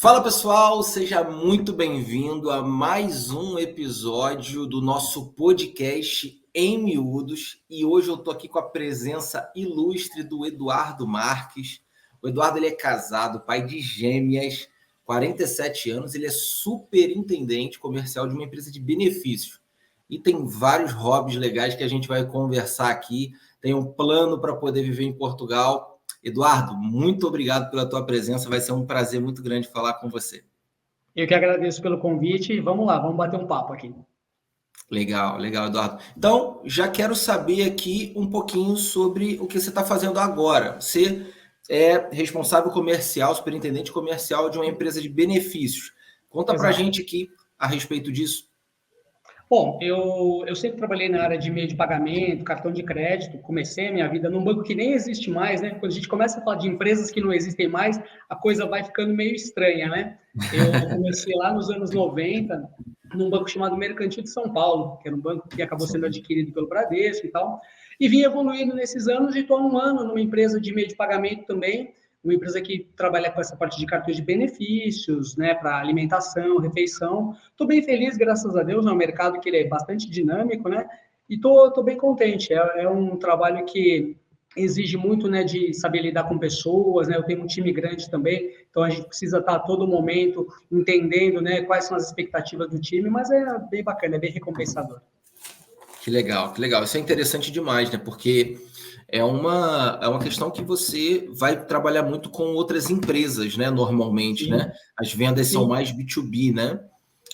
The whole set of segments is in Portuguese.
Fala pessoal, seja muito bem-vindo a mais um episódio do nosso podcast Em Miúdos. E hoje eu estou aqui com a presença ilustre do Eduardo Marques. O Eduardo ele é casado, pai de gêmeas, 47 anos, ele é superintendente comercial de uma empresa de benefícios. E tem vários hobbies legais que a gente vai conversar aqui. Tem um plano para poder viver em Portugal. Eduardo, muito obrigado pela tua presença. Vai ser um prazer muito grande falar com você. Eu que agradeço pelo convite e vamos lá, vamos bater um papo aqui. Legal, Eduardo. Então, já quero saber aqui um pouquinho sobre o que você está fazendo agora. Você é responsável comercial, superintendente comercial de uma empresa de benefícios. Conta para a gente aqui a respeito disso. Bom, eu sempre trabalhei na área de meio de pagamento, cartão de crédito, comecei a minha vida num banco que nem existe mais, né? Quando a gente começa a falar de empresas que não existem mais, a coisa vai ficando meio estranha, né? Eu comecei lá nos anos 90, num banco chamado Mercantil de São Paulo, que era um banco que acabou sendo adquirido pelo Bradesco e tal, e vim evoluindo nesses anos e estou há um ano numa empresa de meio de pagamento também, uma empresa que trabalha com essa parte de cartões de benefícios, né, para alimentação, refeição. Estou bem feliz, graças a Deus, é um mercado que ele é bastante dinâmico, né, e estou bem contente. É um trabalho que exige muito, né, de saber lidar com pessoas, né, eu tenho um time grande também, então a gente precisa estar a todo momento entendendo, né, quais são as expectativas do time, mas é bem bacana, é bem recompensador. Que legal, que legal. Isso é interessante demais, né, porque é uma questão que você vai trabalhar muito com outras empresas, né? Normalmente, Sim, né? As vendas são mais B2B, né?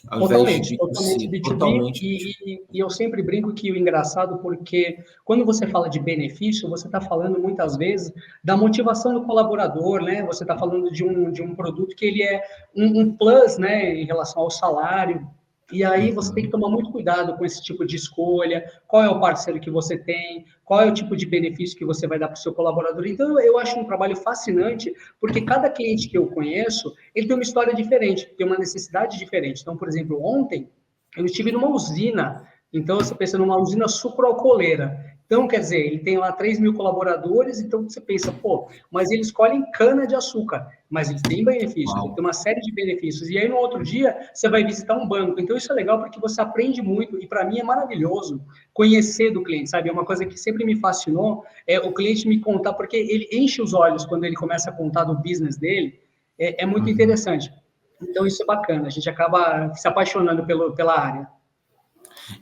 Ao invés de Totalmente B2C. B2B, Totalmente B2B. e eu sempre brinco que o engraçado, porque quando você fala de benefício, você está falando muitas vezes da motivação do colaborador, né? Você está falando de um produto que ele é um plus, né, em relação ao salário. E aí você tem que tomar muito cuidado com esse tipo de escolha, qual é o parceiro que você tem, qual é o tipo de benefício que você vai dar para o seu colaborador. Então, eu acho um trabalho fascinante, porque cada cliente que eu conheço, ele tem uma história diferente, tem uma necessidade diferente. Então, por exemplo, ontem eu estive numa usina, então você pensa numa usina sucroalcooleira. Então, quer dizer, ele tem lá 3 mil colaboradores, então você pensa, pô, mas eles colhem cana-de-açúcar, mas eles têm benefícios, ele tem uma série de benefícios. E aí, no outro dia, você vai visitar um banco. Então, isso é legal porque você aprende muito, e para mim é maravilhoso conhecer do cliente, sabe? É uma coisa que sempre me fascinou, é o cliente me contar, porque ele enche os olhos quando ele começa a contar do business dele, é muito interessante. Então, isso é bacana, a gente acaba se apaixonando pela área.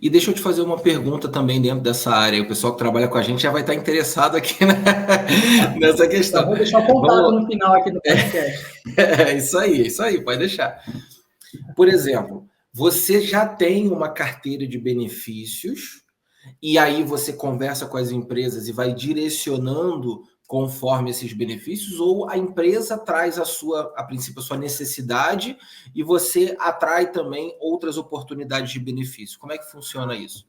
E deixa eu te fazer uma pergunta também dentro dessa área. O pessoal que trabalha com a gente já vai estar interessado aqui, né? Nessa questão. Vou deixar o contato no final aqui do podcast. É isso aí, pode deixar. Por exemplo, você já tem uma carteira de benefícios e aí você conversa com as empresas e vai direcionando conforme esses benefícios, ou a empresa traz a princípio, a sua necessidade e você atrai também outras oportunidades de benefício. Como é que funciona isso?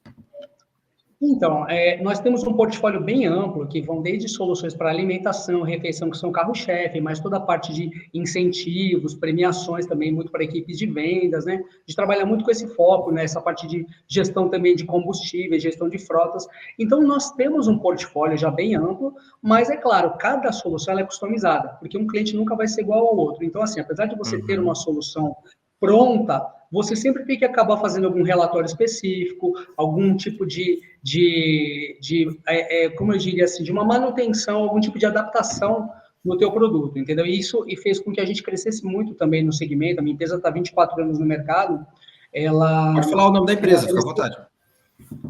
Então, nós temos um portfólio bem amplo, que vão desde soluções para alimentação, refeição, que são carro-chefe, mas toda a parte de incentivos, premiações também, muito para equipes de vendas, né? A gente trabalha muito com esse foco, né? Essa parte de gestão também de combustíveis, gestão de frotas. Então, nós temos um portfólio já bem amplo, mas, é claro, cada solução é customizada, porque um cliente nunca vai ser igual ao outro. Então, assim, apesar de você ter uma solução pronta, você sempre tem que acabar fazendo algum relatório específico, algum tipo como eu diria assim, de uma manutenção, algum tipo de adaptação no teu produto, entendeu? E isso fez com que a gente crescesse muito também no segmento. A minha empresa está 24 anos no mercado. Pode falar o nome da empresa, fica à vontade.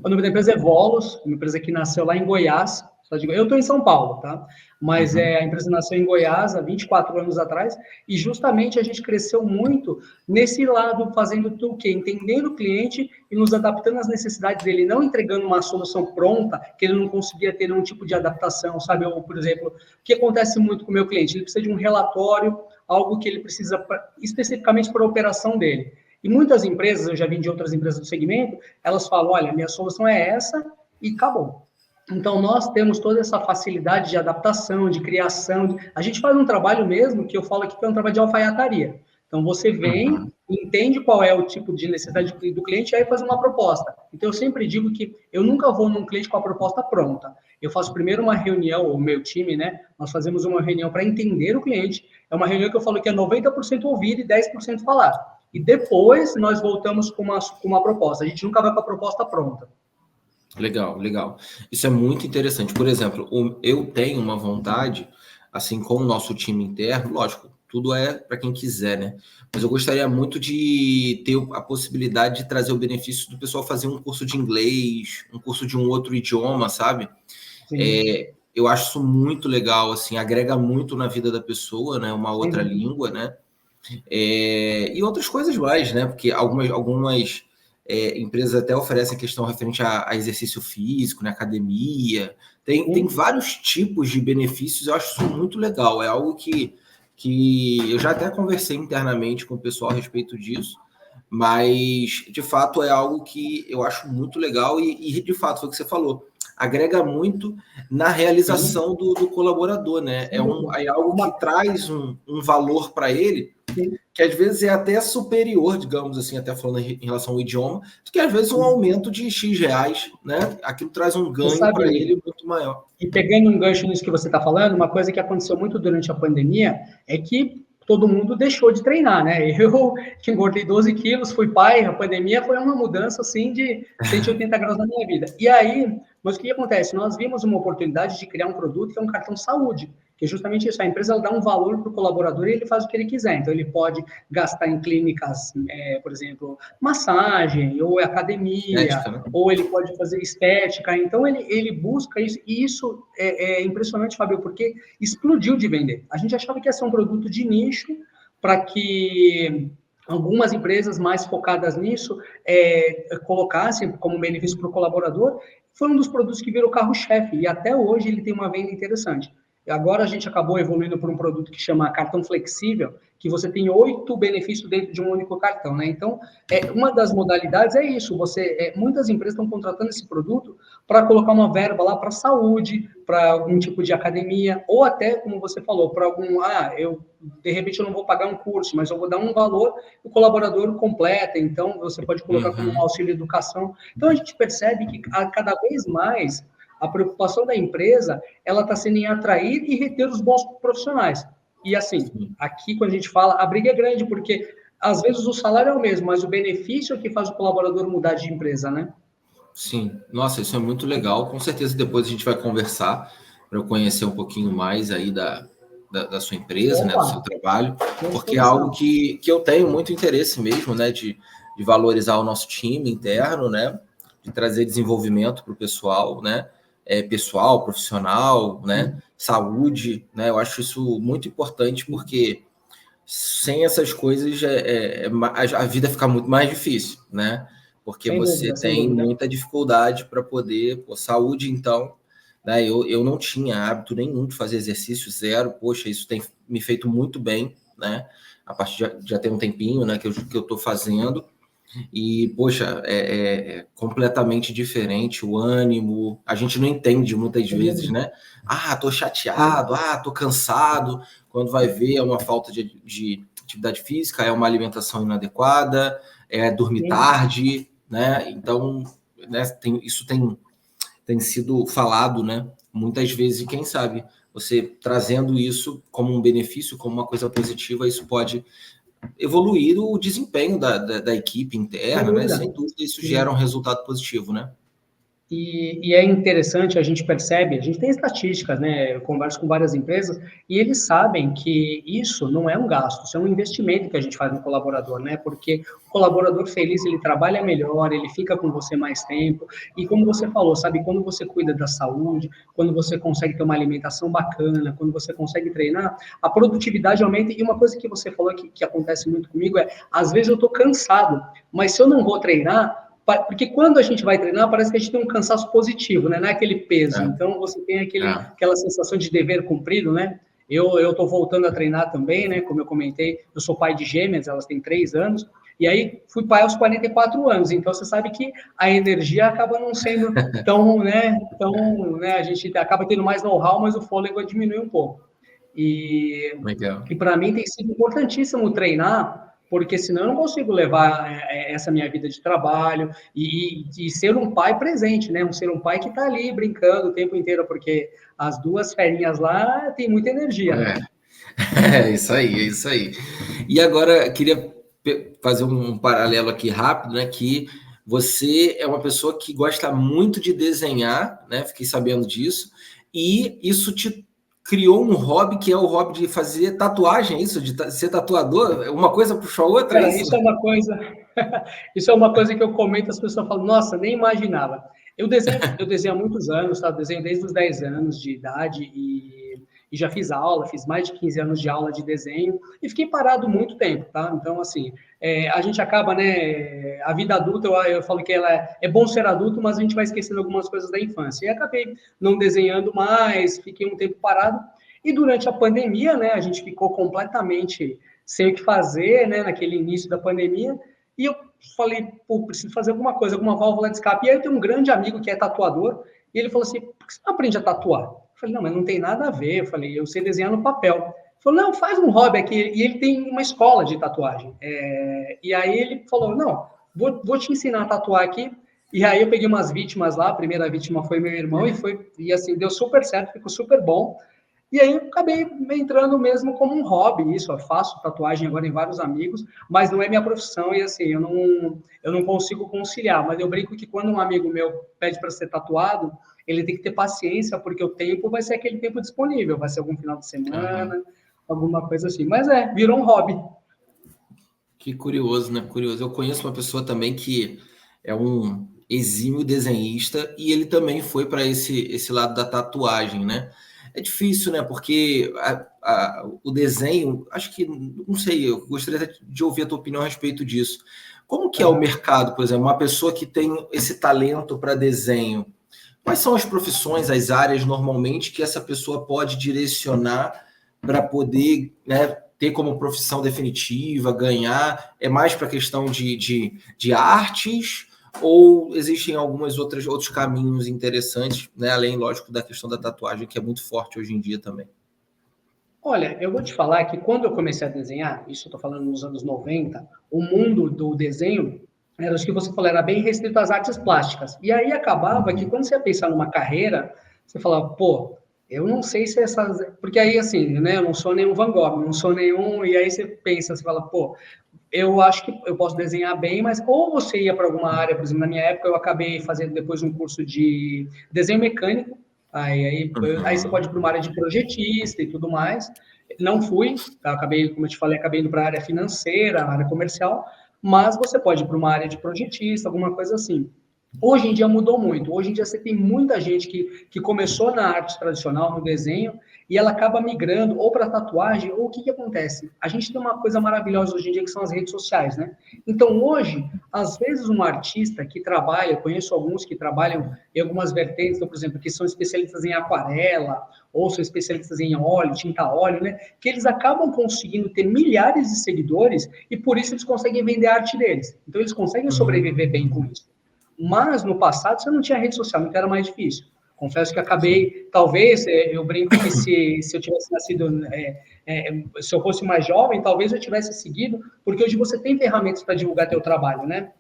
O nome da empresa é Volos, uma empresa que nasceu lá em Goiás. Eu estou em São Paulo, tá? Mas a empresa nasceu em Goiás há 24 anos atrás, e justamente a gente cresceu muito nesse lado, fazendo o quê? Entendendo o cliente e nos adaptando às necessidades dele, não entregando uma solução pronta, que ele não conseguia ter nenhum tipo de adaptação, sabe? Ou, por exemplo, o que acontece muito com o meu cliente? Ele precisa de um relatório, algo que ele precisa especificamente para a operação dele. E muitas empresas, eu já vim de outras empresas do segmento, elas falam, olha, minha solução é essa e acabou. Então, nós temos toda essa facilidade de adaptação, de criação. A gente faz um trabalho mesmo, que eu falo aqui que é um trabalho de alfaiataria. Então, você vem, entende qual é o tipo de necessidade do cliente e aí faz uma proposta. Então, eu sempre digo que eu nunca vou num cliente com a proposta pronta. Eu faço primeiro uma reunião, o meu time, né? Nós fazemos uma reunião para entender o cliente. É uma reunião que eu falo que é 90% ouvir e 10% falar. E depois nós voltamos com uma proposta. A gente nunca vai com a proposta pronta. Legal, legal. Isso é muito interessante. Por exemplo, eu tenho uma vontade, assim como o nosso time interno, lógico, tudo é para quem quiser, né? Mas eu gostaria muito de ter a possibilidade de trazer o benefício do pessoal fazer um curso de inglês, um curso de um outro idioma, sabe? Eu acho isso muito legal, assim, agrega muito na vida da pessoa, né? Uma outra língua, né? E outras coisas mais, né? Porque algumas empresas até oferecem questão referente a exercício físico, né? Academia. Tem vários tipos de benefícios, eu acho isso muito legal. É algo que eu já até conversei internamente com o pessoal a respeito disso, mas de fato é algo que eu acho muito legal e de fato foi o que você falou. Agrega muito na realização do colaborador, né? É algo que traz um valor para ele que às vezes é até superior, digamos assim, até falando em relação ao idioma, do que às vezes um aumento de X reais, né? Aquilo traz um ganho para ele muito maior. E pegando um gancho nisso que você está falando, uma coisa que aconteceu muito durante a pandemia é que todo mundo deixou de treinar, né? Eu que engordei 12 quilos, fui pai, a pandemia foi uma mudança assim de 180 graus na minha vida. E aí, mas o que acontece? Nós vimos uma oportunidade de criar um produto que é um cartão saúde, que é justamente isso. A empresa ela dá um valor para o colaborador e ele faz o que ele quiser. Então, ele pode gastar em clínicas, por exemplo, massagem, ou academia, estética, né? Ou ele pode fazer estética. Então, ele busca isso. E isso é impressionante, Fábio, porque explodiu de vender. A gente achava que ia ser um produto de nicho para que algumas empresas mais focadas nisso colocassem como benefício para o colaborador. Foi um dos produtos que virou carro-chefe e até hoje ele tem uma venda interessante. Agora a gente acabou evoluindo para um produto que chama cartão flexível, que você tem 8 benefícios dentro de um único cartão, né? Então, uma das modalidades é isso. Muitas empresas estão contratando esse produto para colocar uma verba lá para saúde, para algum tipo de academia, ou até, como você falou, para de repente eu não vou pagar um curso, mas eu vou dar um valor, o colaborador completa, então você pode colocar como um auxílio educação. Então a gente percebe que cada vez mais a preocupação da empresa, ela está sendo em atrair e reter os bons profissionais. E assim, aqui quando a gente fala, a briga é grande, porque às vezes o salário é o mesmo, mas o benefício é que faz o colaborador mudar de empresa, né? Sim, nossa, isso é muito legal. Com certeza depois a gente vai conversar para eu conhecer um pouquinho mais aí da sua empresa, né, do seu trabalho, porque é algo que eu tenho muito interesse mesmo, né, de valorizar o nosso time interno, né, de trazer desenvolvimento para o pessoal, né, pessoal, profissional, né, saúde, né, eu acho isso muito importante porque sem essas coisas a vida fica muito mais difícil, né, porque você tem muita dificuldade para poder, saúde então, né, eu não tinha hábito nenhum de fazer exercício, zero, poxa, isso tem me feito muito bem, né, a partir de já tem um tempinho, né, que eu estou fazendo, e, poxa, é completamente diferente o ânimo, a gente não entende muitas vezes, né, tô chateado, tô cansado, quando vai ver é uma falta de atividade física, é uma alimentação inadequada, é dormir tarde, né, então, né, isso tem sido falado, né, muitas vezes, e quem sabe você trazendo isso como um benefício, como uma coisa positiva, isso pode evoluir o desempenho da equipe interna, né? Sem dúvida, isso gera um resultado positivo, né? E é interessante, a gente percebe, a gente tem estatísticas, né? Eu converso com várias empresas e eles sabem que isso não é um gasto, isso é um investimento que a gente faz no colaborador, né? Porque o colaborador feliz, ele trabalha melhor, ele fica com você mais tempo. E como você falou, sabe, quando você cuida da saúde, quando você consegue ter uma alimentação bacana, quando você consegue treinar, a produtividade aumenta. E uma coisa que você falou que acontece muito comigo às vezes eu tô cansado, mas se eu não vou treinar, porque quando a gente vai treinar, parece que a gente tem um cansaço positivo, né? Não é aquele peso. Então, você tem aquela sensação de dever cumprido, né? Eu estou voltando a treinar também, né? Como eu comentei, eu sou pai de gêmeas, elas têm 3 anos, e aí fui pai aos 44 anos. Então, você sabe que a energia acaba não sendo tão, né? A gente acaba tendo mais know-how, mas o fôlego diminui um pouco. E para mim tem sido importantíssimo treinar, porque senão eu não consigo levar essa minha vida de trabalho e ser um pai presente, né? Ser um pai que está ali brincando o tempo inteiro, porque as duas ferinhas lá têm muita energia, né? É isso aí, é isso aí. E agora, queria fazer um paralelo aqui rápido, né? Que você é uma pessoa que gosta muito de desenhar, né? Fiquei sabendo disso. E isso te criou um hobby que é o hobby de fazer tatuagem, é isso? De ser tatuador? Uma coisa puxou a outra, é Cara, isso? isso é uma coisa, isso é uma coisa que eu comento, as pessoas falam, nossa, nem imaginava. Eu desenho há muitos anos, tá? Eu desenho desde os 10 anos de idade e já fiz aula, fiz mais de 15 anos de aula de desenho e fiquei parado muito tempo, tá? Então, assim, a gente acaba, né? A vida adulta, eu falo que ela é bom ser adulto, mas a gente vai esquecendo algumas coisas da infância. E acabei não desenhando mais, fiquei um tempo parado. E durante a pandemia, né, a gente ficou completamente sem o que fazer, né, naquele início da pandemia, e eu falei, pô, preciso fazer alguma coisa, alguma válvula de escape. E aí eu tenho um grande amigo que é tatuador, e ele falou assim, por que você não aprende a tatuar? Eu falei, não, mas não tem nada a ver. Eu falei, eu sei desenhar no papel. Ele falou, não, faz um hobby aqui. E ele tem uma escola de tatuagem. E aí ele falou, não, vou te ensinar a tatuar aqui. E aí eu peguei umas vítimas lá, a primeira vítima foi meu irmão, e assim, deu super certo, ficou super bom. E aí eu acabei entrando mesmo como um hobby, isso, eu faço tatuagem agora em vários amigos, mas não é minha profissão e assim, eu não consigo conciliar, mas eu brinco que quando um amigo meu pede para ser tatuado, ele tem que ter paciência, porque o tempo vai ser aquele tempo disponível, vai ser algum final de Aham. semana, alguma coisa assim, mas virou um hobby. Que curioso, né? Curioso. Eu conheço uma pessoa também que é um exímio desenhista e ele também foi para esse lado da tatuagem, né? É difícil, né? Porque o desenho, acho que, não sei, eu gostaria de ouvir a tua opinião a respeito disso. Como que é o Uhum. mercado, por exemplo, uma pessoa que tem esse talento para desenho? Quais são as profissões, as áreas normalmente que essa pessoa pode direcionar para poder, né, ter como profissão definitiva, ganhar? É mais para a questão de artes ou existem outros caminhos interessantes, né, além, lógico, da questão da tatuagem, que é muito forte hoje em dia também? Olha, eu vou te falar que quando eu comecei a desenhar, isso eu estou falando nos anos 90, o mundo do desenho, era o que você falou, era bem restrito às artes plásticas. E aí acabava que Uhum. quando você ia pensar numa carreira, você falava, pô, eu não sei se essas. Porque aí, assim, né, eu não sou nenhum Van Gogh, não sou nenhum. E aí você pensa, você fala, pô, eu acho que eu posso desenhar bem, mas ou você ia para alguma área, por exemplo, na minha época eu acabei fazendo depois um curso de desenho mecânico, aí você pode ir Uhum. para uma área de projetista e tudo mais. Não fui, tá? Acabei, como eu te falei, acabei indo para a área financeira, a área comercial, mas você pode ir para uma área de projetista, alguma coisa assim. Hoje em dia mudou muito. Hoje em dia você tem muita gente que começou na arte tradicional, no desenho, e ela acaba migrando ou para tatuagem, ou o que acontece? A gente tem uma coisa maravilhosa hoje em dia que são as redes sociais, né? Então, hoje, às vezes, um artista que trabalha, eu conheço alguns que trabalham em algumas vertentes, então, por exemplo, que são especialistas em aquarela, ou são especialistas em óleo, tinta óleo, né? Que eles acabam conseguindo ter milhares de seguidores e por isso eles conseguem vender a arte deles. Então, eles conseguem sobreviver bem com isso. Mas no passado você não tinha rede social, então era mais difícil. Confesso que Sim. acabei, talvez, eu brinco que se eu tivesse nascido, se eu fosse mais jovem, talvez eu tivesse seguido, porque hoje você tem ferramentas para divulgar teu trabalho, né?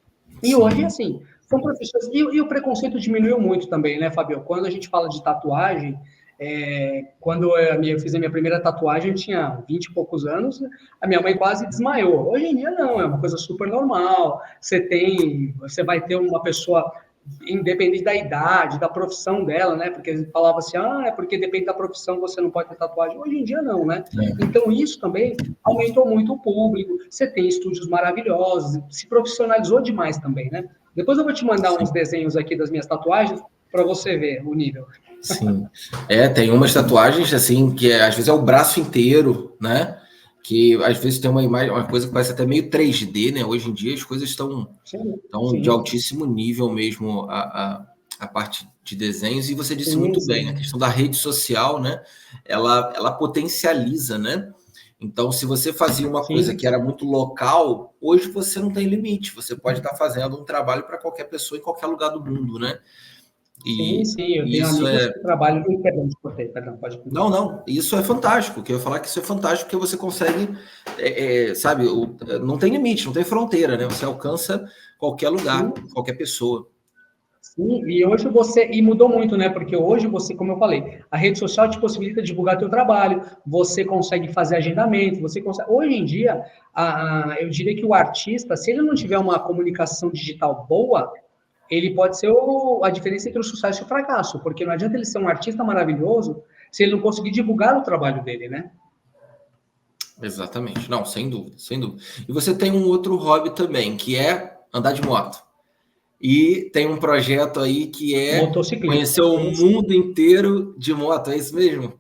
E hoje, Sim. assim, são profissões. E o preconceito diminuiu muito também, né, Fabio? Quando a gente fala de tatuagem, quando eu fiz a minha primeira tatuagem, eu tinha 20 e poucos anos, a minha mãe quase desmaiou. Hoje em dia, não, é uma coisa super normal. Você vai ter uma pessoa independente da idade, da profissão dela, né? Porque falava assim, é porque depende da profissão, você não pode ter tatuagem. Hoje em dia, não, né? É. Então, isso também aumentou muito o público. Você tem estúdios maravilhosos, se profissionalizou demais também, né? Depois eu vou te mandar uns Sim. desenhos aqui das minhas tatuagens para você ver o nível. Sim. Tem umas tatuagens assim que às vezes é o braço inteiro, né? Que às vezes tem uma imagem, uma coisa que parece até meio 3D, né? Hoje em dia as coisas Sim, estão de sim, altíssimo nível mesmo a parte de desenhos, e você disse sim, muito bem, a sim. questão da rede social, né? Ela potencializa, né? Então, se você fazia uma coisa Sim. que era muito local, hoje você não tem limite, você pode estar fazendo um trabalho para qualquer pessoa em qualquer lugar do mundo, né? Sim, sim, eu tenho isso amigos é... que trabalham... Perdão, desculpei, perdão, pode Não, continuar. não, isso é fantástico. Que eu ia falar que isso é fantástico porque você consegue, sabe, não tem limite, não tem fronteira, né? Você alcança qualquer lugar, Sim, qualquer pessoa. sim, e hoje você, e mudou muito, né? Porque hoje você, como eu falei, a rede social te possibilita divulgar teu trabalho, você consegue fazer agendamento, você consegue. Hoje em dia, eu diria que o artista, se ele não tiver uma comunicação digital boa, ele pode ser a diferença entre o sucesso e o fracasso, porque não adianta ele ser um artista maravilhoso se ele não conseguir divulgar o trabalho dele, né? Exatamente. Não, sem dúvida, sem dúvida. E você tem um outro hobby também, que é andar de moto. E tem um projeto aí que é Motociclista. conhecer o mundo inteiro de moto, é isso mesmo?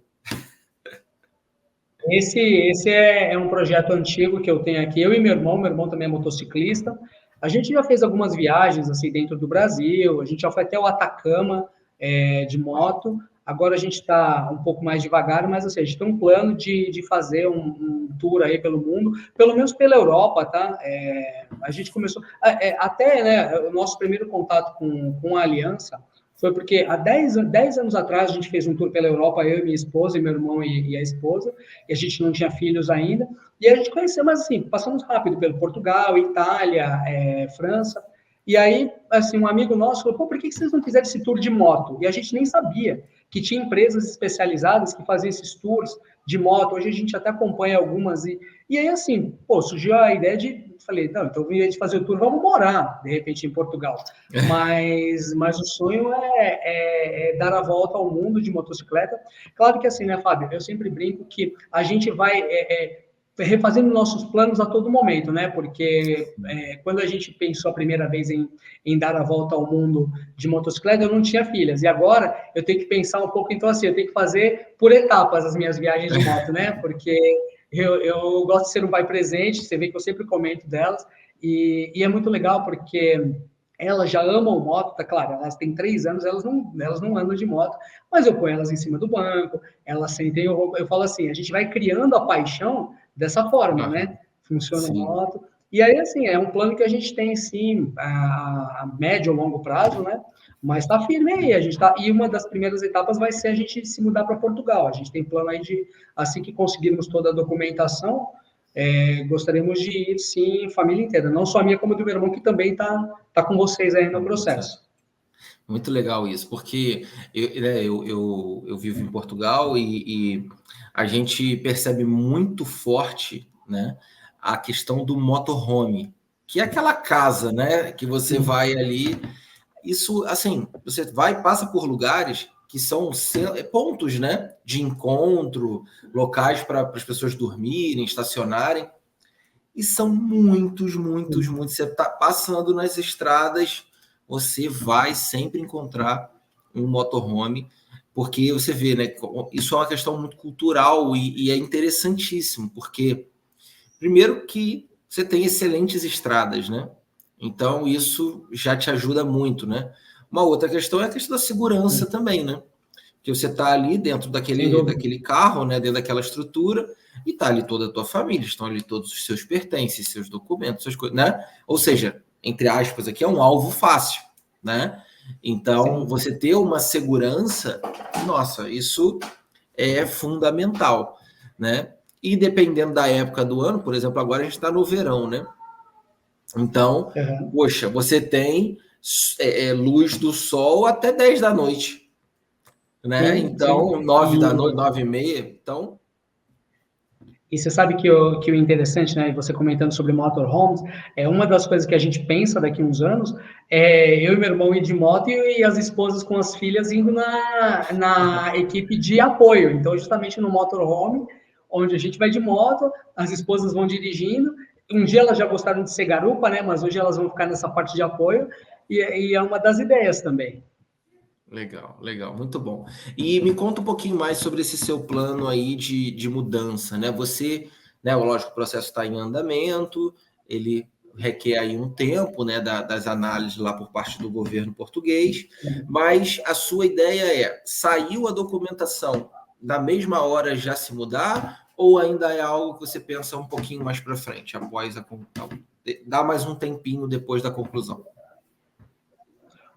Esse é um projeto antigo que eu tenho aqui, eu e meu irmão também é motociclista. A gente já fez algumas viagens assim dentro do Brasil, a gente já foi até o Atacama de moto. Agora a gente está um pouco mais devagar, mas assim, a gente tem um plano de fazer um tour aí pelo mundo, pelo menos pela Europa, tá? A gente começou, até né, o nosso primeiro contato com a Aliança foi porque há 10 anos atrás a gente fez um tour pela Europa, eu e minha esposa, e meu irmão e a esposa, e a gente não tinha filhos ainda, e a gente conheceu, mas assim, passamos rápido pelo Portugal, Itália, França, e aí, assim, um amigo nosso falou, pô, por que vocês não fizeram esse tour de moto? E a gente nem sabia que tinha empresas especializadas que faziam esses tours de moto, hoje a gente até acompanha algumas, e aí, assim, pô, surgiu a ideia falei, não, então, em vez de fazer o tour, vamos morar, de repente, em Portugal. Mas o sonho é dar a volta ao mundo de motocicleta. Claro que assim, né, Fábio? Eu sempre brinco que a gente vai refazendo nossos planos a todo momento, né? Porque quando a gente pensou a primeira vez em dar a volta ao mundo de motocicleta, eu não tinha filhas. E agora eu tenho que pensar um pouco, então assim, eu tenho que fazer por etapas as minhas viagens de moto, né? Porque eu gosto de ser um pai presente, você vê que eu sempre comento delas, e é muito legal porque elas já amam moto, tá claro, elas têm 3 anos, elas não andam de moto, mas eu ponho elas em cima do banco, elas sentem, eu falo assim, a gente vai criando a paixão dessa forma, né? Funciona a Sim. moto. E aí, assim, é um plano que a gente tem, sim, a médio ou longo prazo, né? Mas tá firme aí, a gente tá. E uma das primeiras etapas vai ser a gente se mudar para Portugal. A gente tem plano aí de, assim que conseguirmos toda a documentação, gostaríamos de ir, sim, família inteira. Não só a minha, como a do meu irmão, que também tá com vocês aí no processo. Muito legal isso, porque eu vivo em Portugal e a gente percebe muito forte, né, a questão do motorhome, que é aquela casa, né, que você Sim, vai ali. Isso, assim, você vai passa por lugares que são pontos, né, de encontro, locais para as pessoas dormirem, estacionarem, e são muitos, muitos, sim. muitos. Você está passando nas estradas, você vai sempre encontrar um motorhome, porque você vê, né? Isso é uma questão muito cultural e é interessantíssimo, porque primeiro que você tem excelentes estradas, né? Então isso já te ajuda muito, né? Uma outra questão é a questão da segurança também, né? Que você está ali dentro Sem dúvida. daquele carro, né, dentro daquela estrutura, e está ali toda a tua família, estão ali todos os seus pertences, seus documentos, suas coisas, né? Ou seja, entre aspas, aqui é um alvo fácil, né? Então, Sim. você ter uma segurança, nossa, isso é fundamental, né? E dependendo da época do ano, por exemplo, agora a gente está no verão, né? Então, Uhum. poxa, você tem luz do sol até 10 da noite, né? Sim, sim. Então, 9 da noite, 9h30. Então, E você sabe que o interessante, né, você comentando sobre motorhomes, é uma das coisas que a gente pensa daqui a uns anos, eu e meu irmão ir de moto e as esposas com as filhas indo na equipe de apoio. Então, justamente no motorhome, onde a gente vai de moto, as esposas vão dirigindo. Um dia elas já gostaram de ser garupa, né, mas hoje elas vão ficar nessa parte de apoio, e é uma das ideias também. legal, legal, muito bom. E me conta um pouquinho mais sobre esse seu plano aí de mudança, né? Você, né, lógico, o processo está em andamento, ele requer aí um tempo, né, das análises lá por parte do governo português, mas a sua ideia saiu a documentação na mesma hora já se mudar, ou ainda é algo que você pensa um pouquinho mais para frente, após dá mais um tempinho depois da conclusão?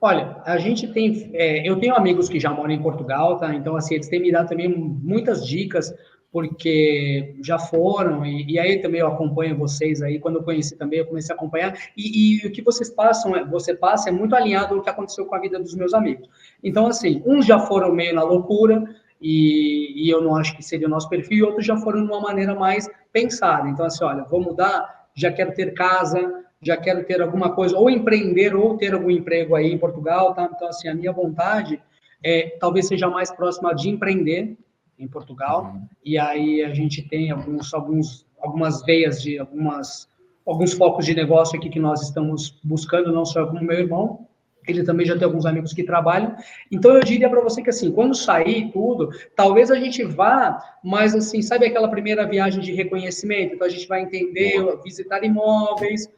Olha, a gente tem, eu tenho amigos que já moram em Portugal, tá? Então, assim, eles têm me dado também muitas dicas, porque já foram, e aí também eu acompanho vocês aí, quando eu conheci também, eu comecei a acompanhar, e o que vocês passam, você passa é muito alinhado ao que aconteceu com a vida dos meus amigos. Então, assim, uns já foram meio na loucura, e eu não acho que seria o nosso perfil, e outros já foram de uma maneira mais pensada. Então, assim, olha, vou mudar, já quero ter casa, já quero ter alguma coisa, ou empreender, ou ter algum emprego aí em Portugal, tá? Então, assim, a minha vontade talvez seja mais próxima de empreender em Portugal, Uhum. e aí a gente tem algumas veias de alguns focos de negócio aqui que nós estamos buscando, não só eu como meu irmão, ele também já tem alguns amigos que trabalham. Então eu diria para você que assim, quando sair tudo, talvez a gente vá, mas assim, sabe aquela primeira viagem de reconhecimento? Então a gente vai entender, Boa. visitar imóveis,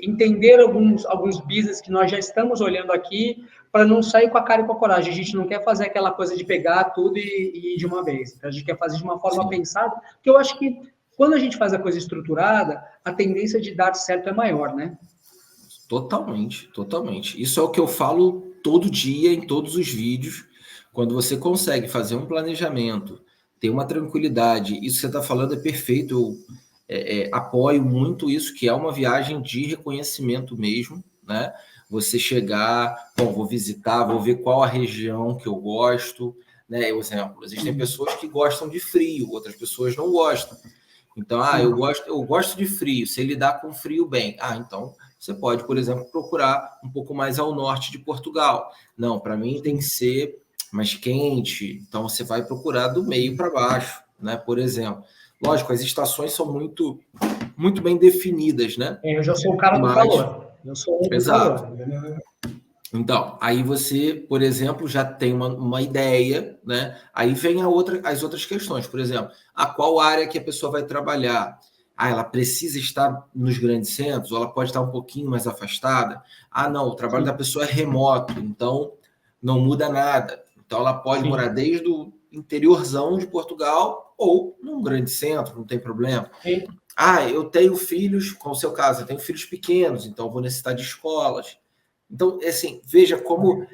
entender alguns business que nós já estamos olhando aqui, para não sair com a cara e com a coragem. A gente não quer fazer aquela coisa de pegar tudo e ir de uma vez. Então, a gente quer fazer de uma forma Sim. pensada, porque eu acho que quando a gente faz a coisa estruturada, a tendência de dar certo é maior, né? Totalmente, totalmente. Isso é o que eu falo todo dia, em todos os vídeos. Quando você consegue fazer um planejamento, ter uma tranquilidade, isso que você está falando é perfeito. Eu apoio muito isso, que é uma viagem de reconhecimento mesmo, né? Você chegar, bom, vou visitar, vou ver qual a região que eu gosto, né? Por exemplo, existem pessoas que gostam de frio, outras pessoas não gostam. Então, Sim. eu gosto de frio, sei lidar com frio bem. Então você pode, por exemplo, procurar um pouco mais ao norte de Portugal. Não, para mim tem que Sim. ser mais quente. Então você vai procurar do meio para baixo, né? Por exemplo. Lógico, as estações são muito, muito bem definidas, né? Eu já sou o cara do Mas, calor. Eu sou um do exato. calor, entendeu? Então, aí você, por exemplo, já tem uma ideia, né? Aí vem as outras questões, por exemplo, a qual área que a pessoa vai trabalhar? Ela precisa estar nos grandes centros, ou ela pode estar um pouquinho mais afastada? Não, o trabalho da Sim, pessoa é remoto, então não muda nada. Então ela pode morar sim, desde o interiorzão de Portugal ou num grande centro, não tem problema. sim, Eu tenho filhos, como o seu caso, eu tenho filhos pequenos, então vou necessitar de escolas. Então, assim, veja como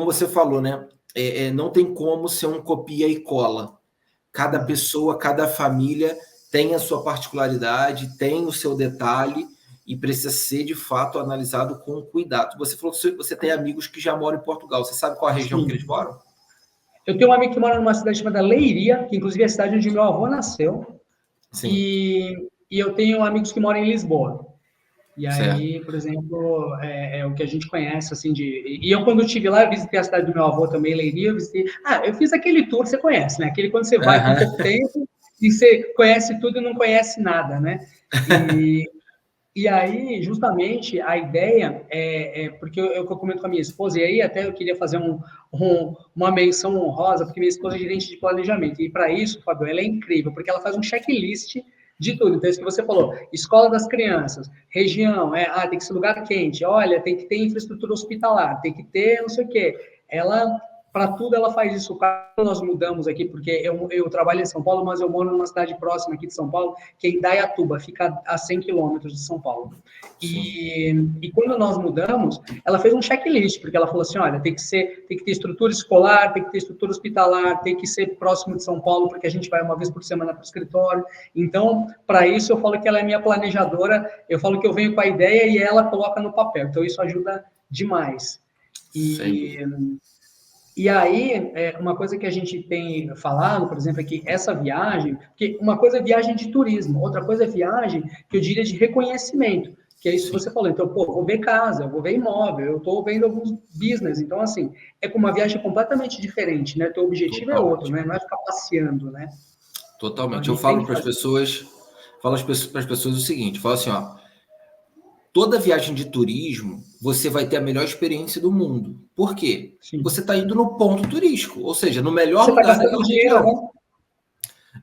você falou, né? Não tem como ser um copia e cola. Cada não. pessoa, cada família tem a sua particularidade, tem o seu detalhe e precisa ser, de fato, analisado com cuidado. Você falou que você tem amigos que já moram em Portugal. Você sabe qual a região que eles Sim. moram? Eu tenho um amigo que mora numa cidade chamada Leiria, que inclusive é a cidade onde meu avô nasceu, Sim, e eu tenho amigos que moram em Lisboa. E certo. aí, por exemplo, é o que a gente conhece, assim, E eu, quando estive lá, eu visitei a cidade do meu avô também, Leiria, eu visitei... eu fiz aquele tour, você conhece, né? Aquele quando você vai com pouco Aham. tempo e você conhece tudo e não conhece nada, né? E, e aí, justamente, a ideia porque eu comento com a minha esposa, e aí até eu queria fazer uma menção honrosa, porque minha esposa é gerente de planejamento, e para isso, Fabio, ela é incrível, porque ela faz um checklist de tudo. Então, isso que você falou, escola das crianças, região, tem que ser lugar quente, olha, tem que ter infraestrutura hospitalar, tem que ter não sei o quê. Ela, para tudo, ela faz isso. Quando nós mudamos aqui, porque eu trabalho em São Paulo, mas eu moro numa cidade próxima aqui de São Paulo, que é Indaiatuba, fica a 100 quilômetros de São Paulo. Sim. E quando nós mudamos, ela fez um checklist, porque ela falou assim, olha, tem que ter estrutura escolar, tem que ter estrutura hospitalar, tem que ser próximo de São Paulo, porque a gente vai uma vez por semana para o escritório. Então, para isso, eu falo que ela é minha planejadora, eu falo que eu venho com a ideia e ela coloca no papel. Então, isso ajuda demais. Sem E, dúvida. e aí, uma coisa que a gente tem falado, por exemplo, é que essa viagem, porque uma coisa é viagem de turismo, outra coisa é viagem que eu diria de reconhecimento, que é isso que Sim, você falou. Então, vou ver casa, eu vou ver imóvel, eu estou vendo alguns business. Então, assim, é com uma viagem completamente diferente, né? Teu objetivo é outro, totalmente. né? Não é ficar passeando, né? Então, a Totalmente. Eu gente tem falo que para as fazer. pessoas, para as pessoas o seguinte, falo assim, toda viagem de turismo, você vai ter a melhor experiência do mundo. Por quê? Sim. Você está indo no ponto turístico, ou seja, no melhor Você está lugar gastando daquela dinheiro, região.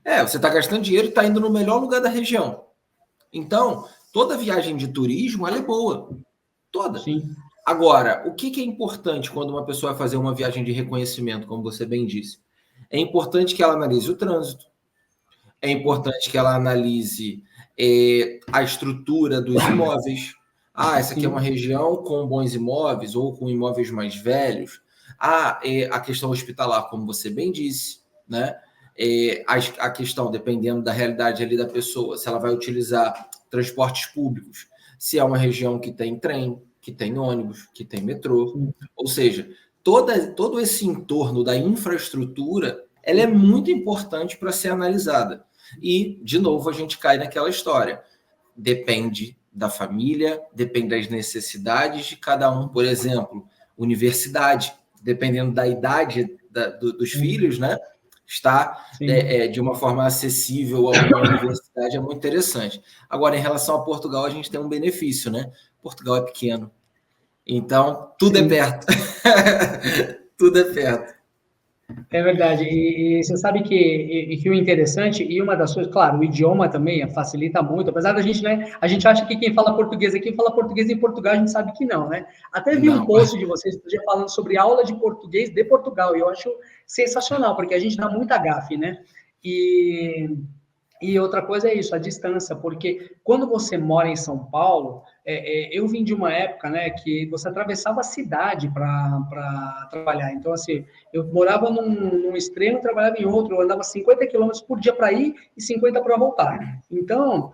né? Você está gastando dinheiro e está indo no melhor lugar da região. Então, toda viagem de turismo, ela é boa. Toda. Sim. Agora, o que é importante quando uma pessoa vai fazer uma viagem de reconhecimento, como você bem disse? É importante que ela analise o trânsito, é importante que ela analise a estrutura dos imóveis. Essa aqui é uma região com bons imóveis ou com imóveis mais velhos. A questão hospitalar, como você bem disse, né? A questão, dependendo da realidade ali da pessoa, se ela vai utilizar transportes públicos, se é uma região que tem trem, que tem ônibus, que tem metrô. Ou seja, todo esse entorno da infraestrutura, ela é muito importante para ser analisada. E, de novo, a gente cai naquela história. Depende da família, depende das necessidades de cada um. Por exemplo, universidade, dependendo da idade dos filhos, né? Estar de uma forma acessível a uma universidade é muito interessante. Agora, em relação a Portugal, a gente tem um benefício, né? Portugal é pequeno. Então, tudo é perto. Tudo é perto. É verdade. E você sabe que o interessante, e uma das coisas, claro, o idioma também facilita muito, apesar da gente, né? A gente acha que quem fala português aqui fala português em Portugal, a gente sabe que não, né? Até vi um post de vocês falando sobre aula de português de Portugal, e eu acho sensacional, porque a gente dá muita gafe, né? E outra coisa é isso, a distância, porque quando você mora em São Paulo, eu vim de uma época, né, que você atravessava a cidade para trabalhar. Então, assim, eu morava num extremo, trabalhava em outro, eu andava 50 quilômetros por dia para ir e 50 para voltar. Então,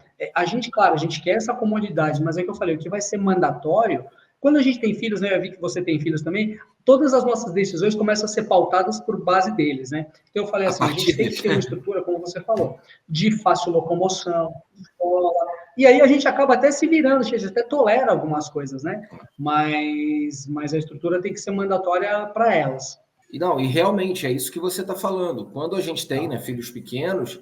claro, a gente quer essa comodidade, mas é o que eu falei, o que vai ser mandatório, quando a gente tem filhos, né, eu vi que você tem filhos também, todas as nossas decisões começam a ser pautadas por base deles, né? Então, eu falei assim, a gente tem que ter uma estrutura, como você falou, de fácil locomoção, escola, e aí a gente acaba até se virando, a gente até tolera algumas coisas, né? Mas a estrutura tem que ser mandatória para elas. E realmente é isso que você está falando. Quando a gente tem, né, filhos pequenos,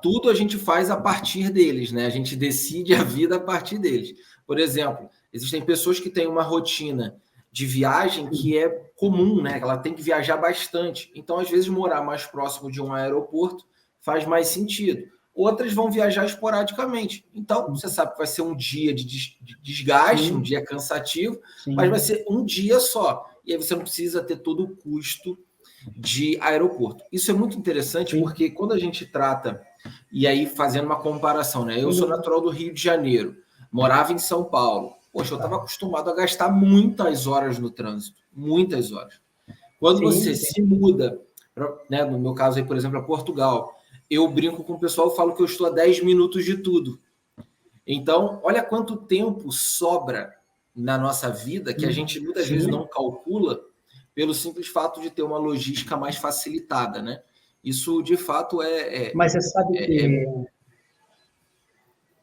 tudo a gente faz a partir deles, né? A gente decide a vida a partir deles. Por exemplo, existem pessoas que têm uma rotina de viagem que é comum, né? Ela tem que viajar bastante. Então, às vezes, morar mais próximo de um aeroporto faz mais sentido. Outras vão viajar esporadicamente. Então, você sabe que vai ser um dia de desgaste, um dia cansativo, mas vai ser um dia só. E aí você não precisa ter todo o custo de aeroporto. Isso é muito interessante porque quando a gente trata, e aí fazendo uma comparação, né? Eu sou natural do Rio de Janeiro, morava em São Paulo. Poxa, eu estava acostumado a gastar muitas horas no trânsito, muitas horas. Quando você se muda, né, no meu caso aí, por exemplo, a Portugal, eu brinco com o pessoal e falo que eu estou a 10 minutos de tudo. Então, olha quanto tempo sobra na nossa vida que a gente muitas vezes não calcula pelo simples fato de ter uma logística mais facilitada, né? Isso, de fato, Mas você sabe que...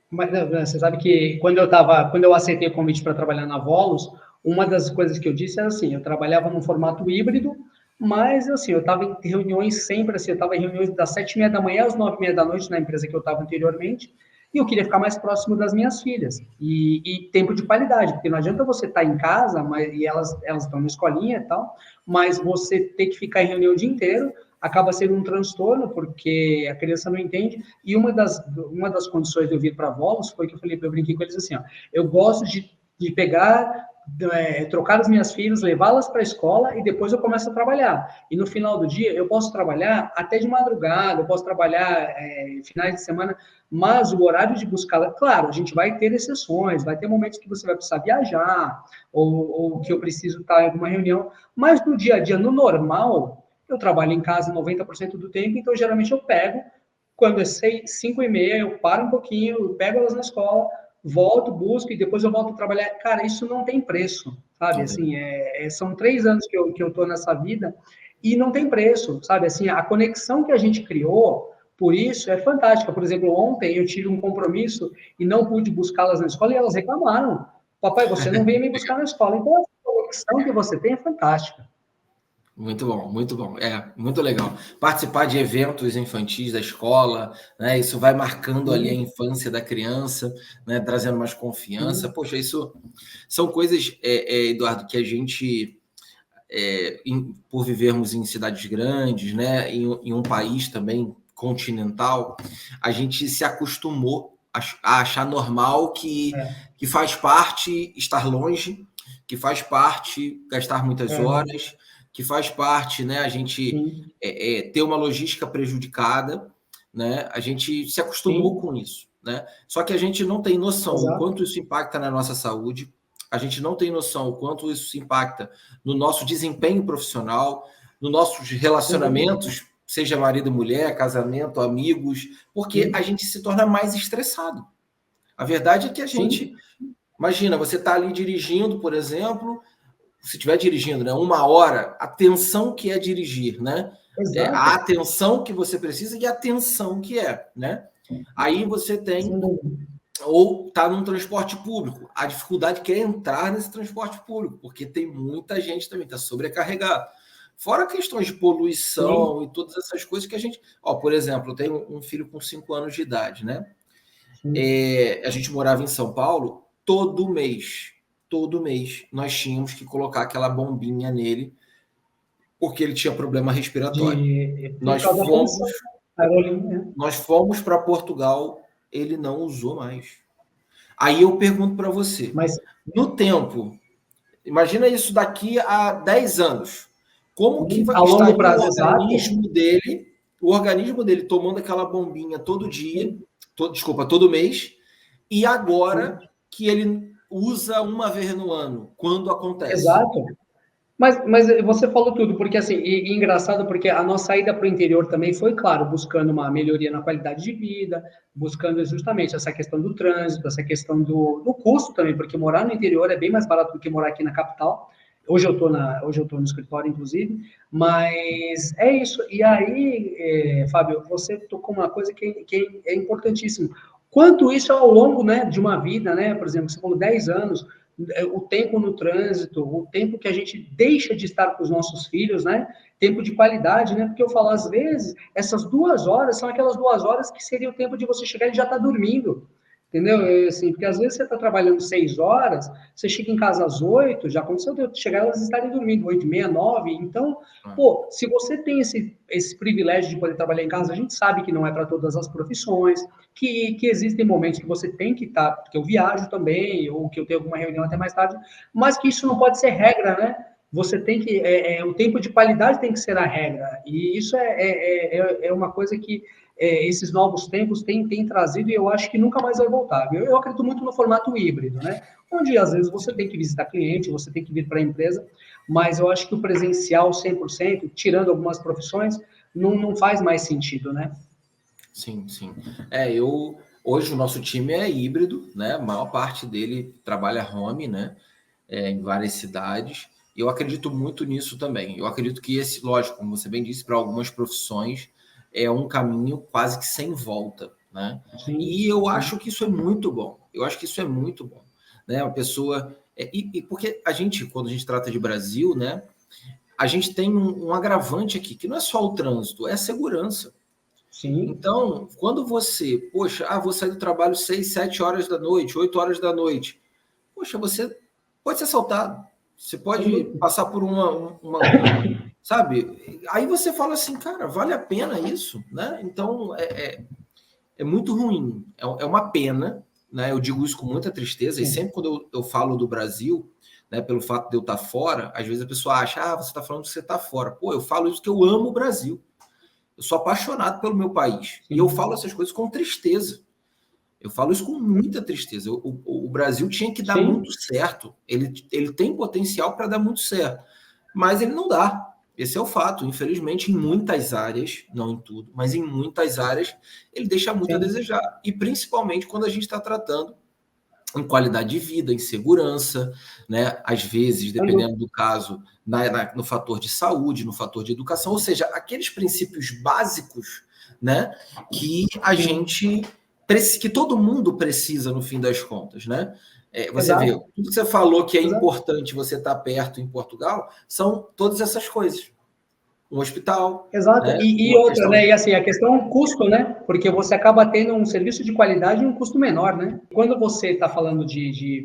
Mas você sabe que quando eu aceitei o convite para trabalhar na Volos, uma das coisas que eu disse era assim, eu trabalhava num formato híbrido, mas assim, eu estava em reuniões sempre assim, eu estava em reuniões das 7h30 da manhã às 9h30 da noite na empresa que eu estava anteriormente, e eu queria ficar mais próximo das minhas filhas, e tempo de qualidade, porque não adianta você estar em casa, e elas estão na escolinha e tal, mas você ter que ficar em reunião o dia inteiro, acaba sendo um transtorno, porque a criança não entende, e uma das condições de eu vir para Volos foi que eu brinquei com eles assim, ó, eu gosto de pegar, trocar as minhas filhas, levá-las para a escola e depois eu começo a trabalhar. E no final do dia eu posso trabalhar até de madrugada, eu posso trabalhar finais de semana, mas o horário de buscá-la, claro, a gente vai ter exceções, vai ter momentos que você vai precisar viajar, ou que eu preciso estar em alguma reunião, mas no dia a dia, no normal, eu trabalho em casa 90% do tempo, então geralmente eu pego, quando é 5h30, eu paro um pouquinho, eu pego elas na escola, volto, busco e depois eu volto a trabalhar. Cara, isso não tem preço, sabe? Assim, são 3 anos que eu tô nessa vida e não tem preço, sabe? Assim, a conexão que a gente criou, por isso, é fantástica. Por exemplo, ontem eu tive um compromisso e não pude buscá-las na escola e elas reclamaram. Papai, você não veio me buscar na escola. Então, a conexão que você tem é fantástica. Muito bom, muito bom. Muito legal. Participar de eventos infantis da escola, né? Isso vai marcando ali a infância da criança, né? Trazendo mais confiança. Poxa, isso são coisas, Eduardo, que a gente, por vivermos em cidades grandes, né? Em um país também continental, a gente se acostumou a achar normal que faz parte estar longe, que faz parte gastar muitas horas, que faz parte, né, a gente ter uma logística prejudicada, né? A gente se acostumou com isso, né? Só que a gente não tem noção do quanto isso impacta na nossa saúde, a gente não tem noção o quanto isso impacta no nosso desempenho profissional, nos nossos relacionamentos, seja marido e mulher, casamento, amigos, porque a gente se torna mais estressado. A verdade é que a gente... Imagina, você está ali dirigindo, por exemplo, se estiver dirigindo, né, 1 hora, a tensão que é dirigir, né? A atenção que você precisa e a tensão que é, né? Aí você tem... Ou está num transporte público, a dificuldade que é entrar nesse transporte público, porque tem muita gente também, está sobrecarregado. Fora questões de poluição e todas essas coisas que a gente... por exemplo, eu tenho um filho com 5 anos de idade, né? A gente morava em São Paulo, todo mês, nós tínhamos que colocar aquela bombinha nele, porque ele tinha problema respiratório. Nós fomos para Portugal, ele não usou mais. Aí eu pergunto para você, no tempo, imagina isso daqui a 10 anos, como que vai estar o organismo dele tomando aquela bombinha todo dia, todo mês, e agora que ele usa uma vez no ano, quando acontece? Exato. Mas você falou tudo, porque assim, e engraçado porque a nossa ida para o interior também foi, claro, buscando uma melhoria na qualidade de vida, buscando justamente essa questão do trânsito, essa questão do custo também, porque morar no interior é bem mais barato do que morar aqui na capital. Hoje eu estou no escritório, inclusive, mas é isso. E aí, Fábio, você tocou uma coisa que é importantíssima. Quanto isso ao longo, né, de uma vida, né? Por exemplo, você falou 10 anos, o tempo no trânsito, o tempo que a gente deixa de estar com os nossos filhos, né? Tempo de qualidade, né? Porque eu falo, às vezes, essas 2 horas são aquelas 2 horas que seria o tempo de você chegar e já estar dormindo. Entendeu? Assim, porque às vezes você está trabalhando 6 horas, você chega em casa às 8, já aconteceu de chegar elas estarem dormindo, 8h30, 9. Então, se você tem esse privilégio de poder trabalhar em casa, a gente sabe que não é para todas as profissões, que existem momentos que você tem que estar, porque eu viajo também, ou que eu tenho alguma reunião até mais tarde, mas que isso não pode ser regra, né? Você tem que... o tempo de qualidade tem que ser a regra. E isso é uma coisa que esses novos tempos têm trazido e eu acho que nunca mais vai voltar. Eu acredito muito no formato híbrido, né? Onde, às vezes, você tem que visitar cliente, você tem que vir para a empresa, mas eu acho que o presencial 100%, tirando algumas profissões, não faz mais sentido, né? Sim. Hoje o nosso time é híbrido, né? A maior parte dele trabalha home, né? Em várias cidades. Eu acredito muito nisso também. Eu acredito que lógico, como você bem disse, para algumas profissões é um caminho quase que sem volta, né? E eu acho que isso é muito bom. Né? A pessoa... porque quando a gente trata de Brasil, né? A gente tem um agravante aqui, que não é só o trânsito, é a segurança. Sim. Então, quando você... vou sair do trabalho 6, 7 horas da noite, 8 horas da noite. Você pode ser assaltado. Você pode passar por uma sabe? Aí você fala assim, cara, vale a pena isso, né? Então, é muito ruim. É uma pena, né? Eu digo isso com muita tristeza. E sempre quando eu falo do Brasil, né, pelo fato de eu estar fora, às vezes a pessoa acha, você está falando que você está fora. Eu falo isso porque eu amo o Brasil. Eu sou apaixonado pelo meu país. E eu falo essas coisas com tristeza. Eu falo isso com muita tristeza. O Brasil tinha que dar muito certo. Ele tem potencial para dar muito certo. Mas ele não dá. Esse é o fato. Infelizmente, em muitas áreas, não em tudo, mas em muitas áreas, ele deixa muito a desejar. E principalmente quando a gente está tratando em qualidade de vida, em segurança, né? Às vezes, dependendo do caso, no fator de saúde, no fator de educação, ou seja, aqueles princípios básicos, né? Que a gente... que todo mundo precisa no fim das contas, né? Você vê, tudo que você falou que é importante você estar perto em Portugal, são todas essas coisas. Um hospital. Exato. Né? E outra, né? E assim, a questão é o custo, né? Porque você acaba tendo um serviço de qualidade e um custo menor, né? Quando você está falando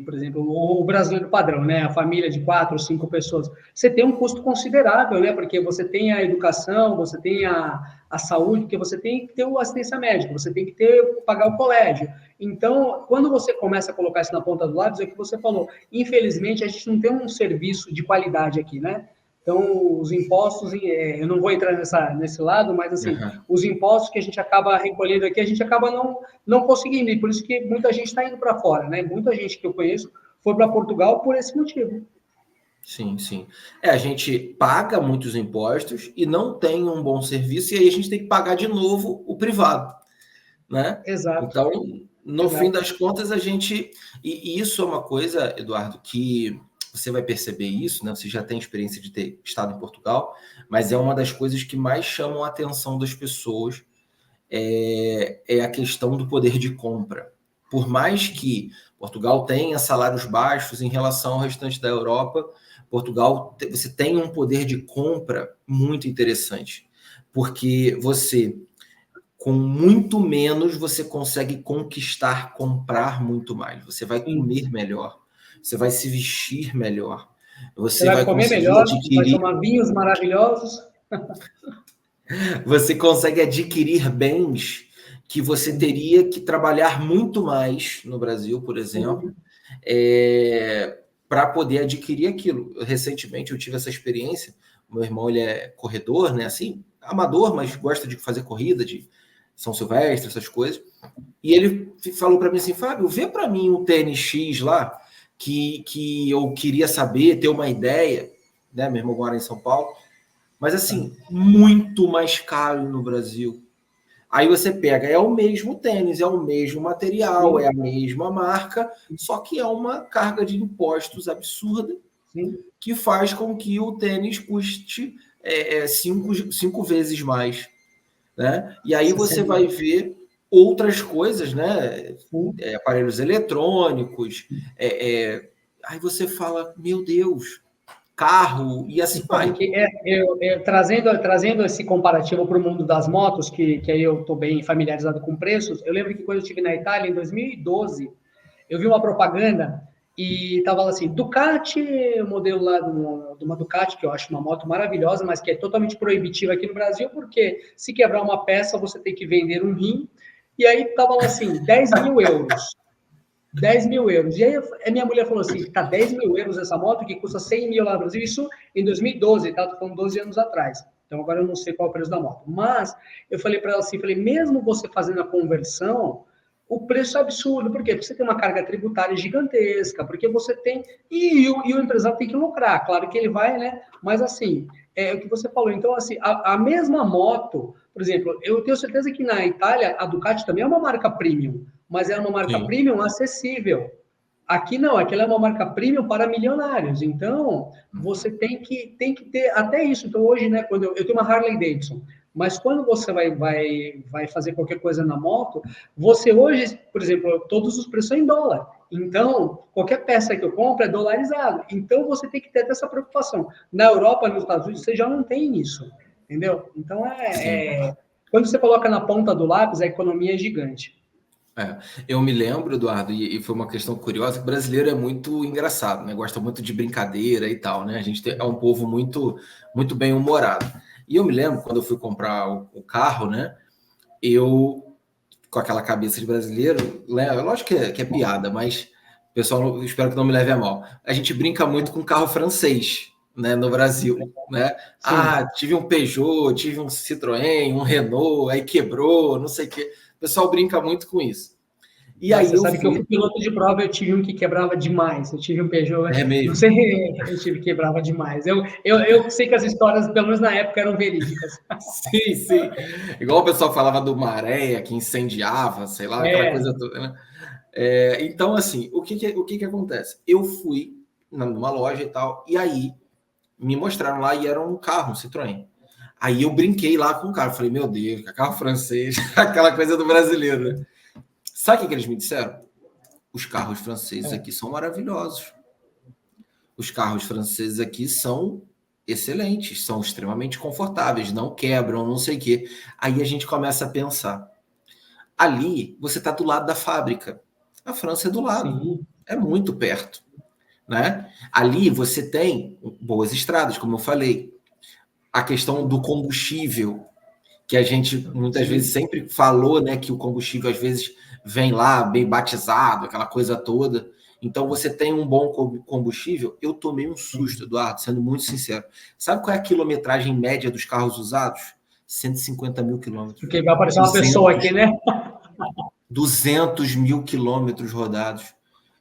por exemplo, o brasileiro padrão, né? A família de 4 ou 5 pessoas, você tem um custo considerável, né? Porque você tem a educação, você tem a saúde, porque você tem que ter a assistência médica, você tem que pagar o colégio. Então, quando você começa a colocar isso na ponta do lápis, é o que você falou. Infelizmente, a gente não tem um serviço de qualidade aqui, né? Então, os impostos, eu não vou entrar nesse lado, mas assim, os impostos que a gente acaba recolhendo aqui, a gente acaba não conseguindo, e por isso que muita gente está indo para fora, né? Muita gente que eu conheço foi para Portugal por esse motivo. Sim, sim. A gente paga muitos impostos e não tem um bom serviço, e aí a gente tem que pagar de novo o privado, né? Exato. Então, no fim das contas, a gente... E isso é uma coisa, Eduardo, que você vai perceber isso, né? Você já tem experiência de ter estado em Portugal, mas é uma das coisas que mais chamam a atenção das pessoas, é a questão do poder de compra. Por mais que Portugal tenha salários baixos em relação ao restante da Europa, Portugal, você tem um poder de compra muito interessante, porque você, com muito menos, você consegue conquistar, comprar muito mais. Você vai comer melhor, você vai se vestir melhor, você vai comer conseguir melhor, vai adquirir... tomar vinhos maravilhosos. Você consegue adquirir bens que você teria que trabalhar muito mais no Brasil, por exemplo, para poder adquirir aquilo. Recentemente eu tive essa experiência. Meu irmão, ele é corredor, né? Assim, amador, mas gosta de fazer corrida de São Silvestre, essas coisas. E ele falou para mim assim: Fábio, vê para mim um tênis X lá que eu queria saber, ter uma ideia, né? Meu irmão mora em São Paulo. Mas assim, muito mais caro no Brasil. Aí você pega, é o mesmo tênis, é o mesmo material, é a mesma marca, só que é uma carga de impostos absurda que faz com que o tênis custe cinco vezes mais, né? E aí você vai ver outras coisas, né? Aparelhos eletrônicos, aí você fala, meu Deus, carro, e assim vai. Trazendo esse comparativo para o mundo das motos, que aí eu estou bem familiarizado com preços, eu lembro que quando eu estive na Itália, em 2012, eu vi uma propaganda e estava assim, Ducati, o modelo lá de uma Ducati, que eu acho uma moto maravilhosa, mas que é totalmente proibitiva aqui no Brasil, porque se quebrar uma peça, você tem que vender um rim, e aí estava lá assim, 10 mil euros. 10 mil euros. E aí a minha mulher falou assim, tá 10 mil euros essa moto que custa 100 mil lá no Brasil, isso em 2012, tá? Tô falando 12 anos atrás. Então agora eu não sei qual é o preço da moto. Mas eu falei para ela assim, mesmo você fazendo a conversão, o preço é absurdo. Por quê? Porque você tem uma carga tributária gigantesca, porque você tem... E o empresário tem que lucrar. Claro que ele vai, né? Mas assim, é o que você falou. Então, assim, a mesma moto, por exemplo, eu tenho certeza que na Itália a Ducati também é uma marca premium, mas é uma marca premium acessível. Aqui não, aqui ela é uma marca premium para milionários. Então, você tem que ter até isso. Então, hoje, né, quando eu tenho uma Harley Davidson, mas quando você vai fazer qualquer coisa na moto, você hoje, por exemplo, todos os preços são em dólar. Então, qualquer peça que eu compro é dolarizado. Então, você tem que ter essa preocupação. Na Europa, nos Estados Unidos, você já não tem isso. Entendeu? Então, quando você coloca na ponta do lápis, a economia é gigante. Eu me lembro, Eduardo, e foi uma questão curiosa, que o brasileiro é muito engraçado, né? Gosta muito de brincadeira e tal, né? A gente é um povo muito, muito bem-humorado. E eu me lembro, quando eu fui comprar o carro, né? Eu, com aquela cabeça de brasileiro, lógico que é piada, mas o pessoal, eu espero que não me leve a mal. A gente brinca muito com carro francês, né? No Brasil, né? Sim. Tive um Peugeot, tive um Citroën, um Renault, aí quebrou, não sei o quê. O pessoal brinca muito com isso. E aí você sabe que eu fui piloto de prova, eu tive um que quebrava demais. Eu tive um Peugeot, não sei, eu tive que quebrava demais. Eu sei que as histórias, pelo menos na época, eram verídicas. Sim, sim. Igual o pessoal falava do maré, que incendiava, sei lá, aquela coisa toda, né? Então, assim, o que acontece? Eu fui numa loja e tal, e aí me mostraram lá e era um carro, um Citroën. Aí eu brinquei lá com o carro, falei, meu Deus, carro francês, aquela coisa do brasileiro, né? Sabe o que eles me disseram? Os carros franceses aqui são maravilhosos. Os carros franceses aqui são excelentes, são extremamente confortáveis, não quebram, não sei o quê. Aí a gente começa a pensar. Ali, você está do lado da fábrica. A França é do lado. Sim. É muito perto. Né? Ali você tem boas estradas, como eu falei. A questão do combustível, que a gente muitas vezes sempre falou, né, que o combustível às vezes vem lá bem batizado, aquela coisa toda. Então você tem um bom combustível. Eu tomei um susto, Eduardo, sendo muito sincero. Sabe qual é a quilometragem média dos carros usados? 150 mil quilômetros. Porque vai aparecer uma pessoa aqui, né? 200 mil quilômetros rodados.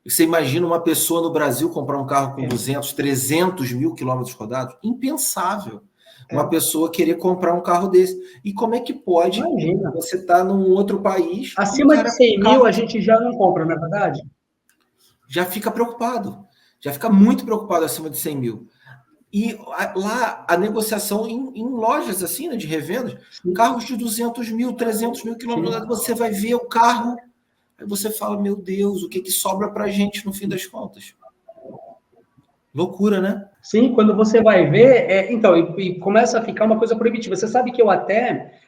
Você imagina uma pessoa no Brasil comprar um carro com 200, 300 mil quilômetros rodados? Impensável. Uma pessoa querer comprar um carro desse. E como é que pode Imagina. você estar num outro país e o Acima de cara 100 com mil carro a gente já não compra, não é verdade? já fica preocupado. Já fica muito preocupado acima de 100 mil. E lá a negociação em lojas assim, né, de revendas, Sim, carros de 200 mil, 300 mil quilômetros sim. rodados, você vai ver o carro, aí você fala, meu Deus, o que sobra para a gente no fim das contas? Loucura, né? Sim, quando você vai ver, então, e começa a ficar uma coisa proibitiva. Você sabe que eu até,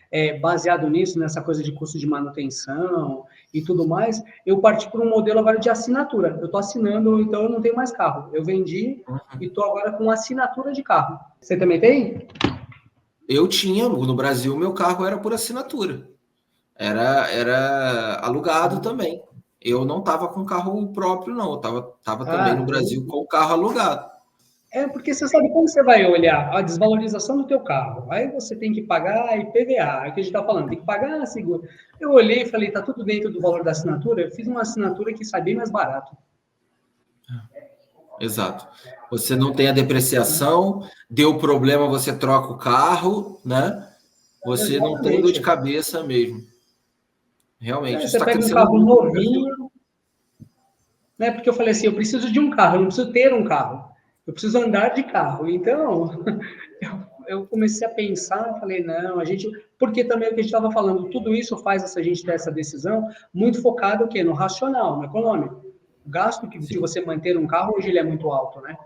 baseado nisso, nessa coisa de custo de manutenção e tudo mais, eu parti para um modelo agora de assinatura. Eu estou assinando, então eu não tenho mais carro. Eu vendi e estou agora com assinatura de carro. Você também tem? Eu tinha, no Brasil, meu carro era por assinatura. Era alugado também. Eu não estava com carro próprio, não. Eu estava também no Ah, Brasil com o carro alugado. porque você sabe como você vai olhar a desvalorização do teu carro. Aí você tem que pagar IPVA, é o que a gente está falando, tem que pagar seguro. Eu olhei e falei, tá tudo dentro do valor da assinatura. Eu fiz uma assinatura que sai bem mais barato. Exato. Você não tem a depreciação, deu problema, você troca o carro, né? Você não tem dor de Exatamente. cabeça mesmo. Realmente. Isso Você está pega um crescendo carro muito no Brasil. novinho, né? Porque eu falei assim, eu preciso de um carro, eu não preciso ter um carro. Eu preciso andar de carro. Então, eu comecei a pensar, falei, não, a gente... Porque também é o que a gente estava falando, tudo isso faz essa gente ter essa decisão muito focada o quê? No racional, no econômico. O gasto de Sim. você manter um carro, hoje ele é muito alto, né?